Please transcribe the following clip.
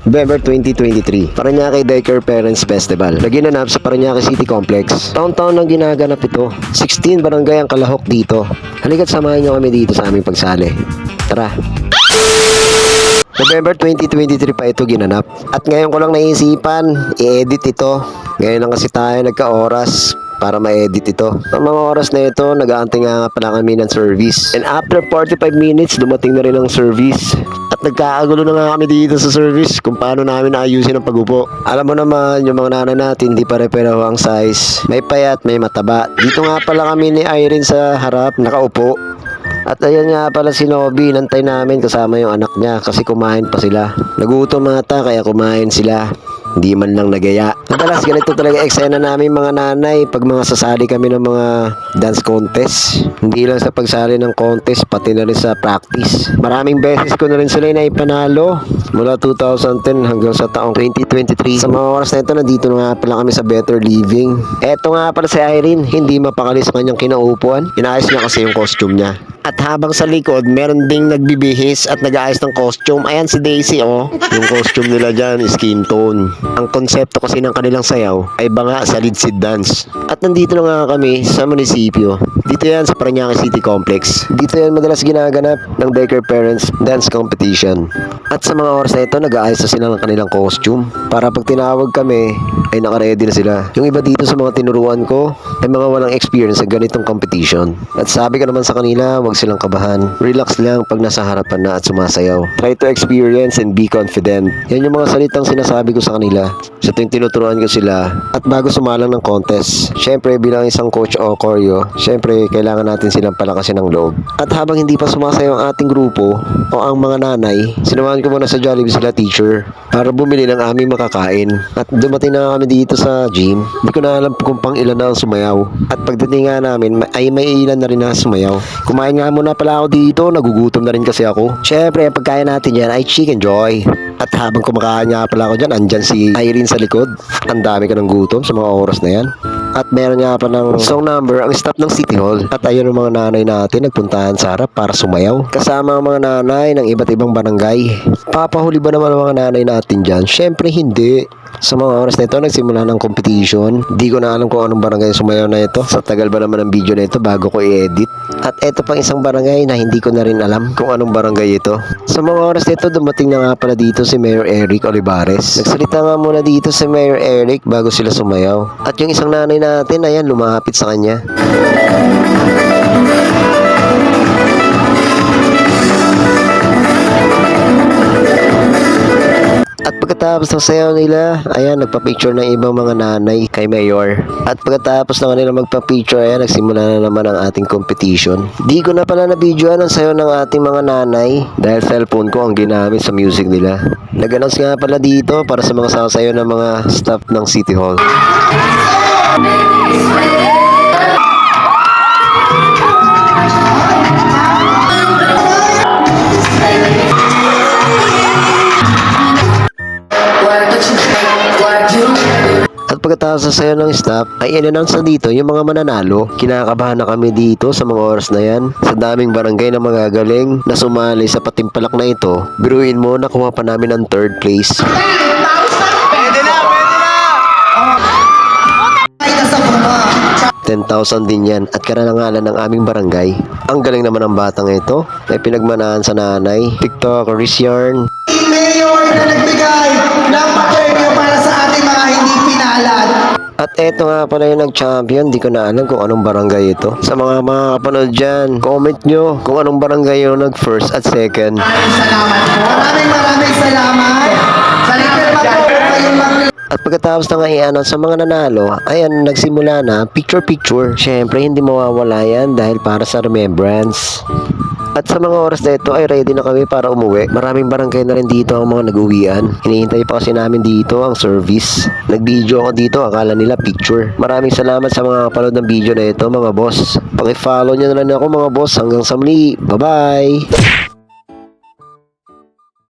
November 2023, Parañaque Daycare Parents Festival na ginanap sa Parañaque City Complex. Taon-taon nang ginaganap ito. 16 barangay ang kalahok dito. Halika't samahan nyo kami dito sa aming pagsali. Tara! November 2023 pa ito ginanap. At ngayon ko lang naisipan, i-edit ito. Ngayon lang kasi tayo nagka-oras para ma-edit ito. Ang mga oras na ito, nag-aantay nga pala kami ng service. And after 45 minutes, dumating na rin ang service. At nagkakagulo na nga kami dito sa service kung paano namin ayusin ang pagupo. Alam mo naman, yung mga nanay natin, di pare-pareho ang size. May payat, may mataba. Dito nga pala kami ni Irene sa harap, nakaupo. At ayan nga pala si Nobby, nantay namin kasama yung anak niya kasi kumain pa sila. Nagutom ata kaya kumain sila. Hindi man lang nagaya. Madalas ganito talaga eksena namin mga nanay pag mga sasali kami ng mga dance contest. Hindi lang sa pagsali ng contest, pati na rin sa practice. Maraming beses ko na rin sila na ipanalo mula 2010 hanggang sa taong 2023. Sa mga oras na ito, nandito na nga pala kami sa Better Living. Eto nga pala si Irene, hindi mapakali sa kanyang kinaupuan. Inayos niya kasi yung costume niya. At habang sa likod, meron ding nagbibihis at nag-aayos ng costume. Ayan si Daisy, oh. Yung costume nila dyan, skin tone. Ang konsepto kasi ng kanilang sayaw ay banga sa Lidsid Dance. At nandito na nga kami sa munisipyo. Dito yan sa Parañaque City Complex. Dito yan madalas ginaganap ng Daycare Parents Dance Competition. At sa mga oras na ito, nag-aayos na sila ng kanilang costume. Para pag tinawag kami, ay nakaready na sila. Yung iba dito sa mga tinuruan ko, ay mga walang experience sa ganitong competition. At sabi ko naman sa kanila, wag silang kabahan. Relax lang pag nasa harapan na at sumasayaw. Try to experience and be confident. Yan yung mga salitang sinasabi ko sa kanila sa tuwing tinuturuan ko sila at bago sumalang ng contest. Syempre bilang isang coach o choreo, syempre kailangan natin silang palakasin ng loob. At habang hindi pa sumasayaw ang ating grupo o ang mga nanay, sinamahan ko muna sa Jollibee sila teacher para bumili ng aming makakain. At dumating na kami dito sa gym. Hindi ko na alam kung pang ilan na ang sumayaw. At pagdating nga namin ay may ilan na rin na sumayaw. Kumain nga muna pala ako dito, nagugutom na rin kasi ako. Syempre, ang pagkain natin yan ay Chicken Joy. At habang kumakain nga pala ako dyan, andyan si Irene sa likod. Ang dami ka ng gutom sa mga oras na yan. At meron nga pa ng song number ang staff ng City Hall. At ayun ang mga nanay natin nagpuntahan sa harap para sumayaw. Kasama ang mga nanay ng iba't ibang barangay. Papahuli ba naman ang mga nanay natin dyan? Syempre hindi. Sa mga oras na ito, nagsimula ng competition. Di ko na alam kung anong barangay sumayaw na ito. Sa tagal ba naman ng video na ito bago ko i-edit. At ito pang isang barangay na hindi ko na rin alam kung anong barangay ito. Sa mga oras na ito, dumating na nga pala dito si Mayor Eric Olivares. Nagsalita nga muna dito si Mayor Eric bago sila sumayaw. At yung isang nanay natin, ayan, lumapit sa kanya. At pagkatapos ng sayaw nila, ayan, nagpa-picture ng ibang mga nanay kay Mayor. At pagkatapos na kanila magpa-picture, ayan, nagsimula na naman ang ating competition. Di ko na pala na-videoan ang sayaw ng ating mga nanay dahil cellphone ko ang ginamit sa music nila. Nag-announce nga pala dito para sa mga sasayaw ng mga staff ng City Hall. At pagkatapos sa sayo ng staff, ay in-announce na dito yung mga mananalo. Kinakabahan na kami dito sa mga oras na yan. Sa daming barangay na magagaling na sumali sa patimpalak na ito, biruin mo nakuha pa namin ang 3rd place. Pwede na! 10,000 din yan at karangalan ng aming barangay. Ang galing naman ng batang ito. May pinagmanahan sa nanay. TikTok, Riz Yarn. Mayor na nagbigay ng papremyo para sa ating mga hindi pinalad. At eto nga pala yung nag-champion. Di ko na alam kung anong barangay ito. Sa mga kapanood dyan, comment nyo kung anong barangay yung nag-first at second. Maraming salamat po. Maraming salamat. Sa libre pa po kayong mga... At pagkatapos na nga i-announce sa mga nanalo, ayan, nagsimula na picture-picture. Syempre, hindi mawawala yan dahil para sa remembrance. At sa mga oras na ito ay ready na kami para umuwi. Maraming barangay na rin dito ang mga nag-uwian. Hinihintay pa kasi namin dito ang service. Nag-video ako dito, akala nila picture. Maraming salamat sa mga kapanood ng video na ito mga boss. Paki-follow nyo na lang ako mga boss. Hanggang sa muli. Bye-bye!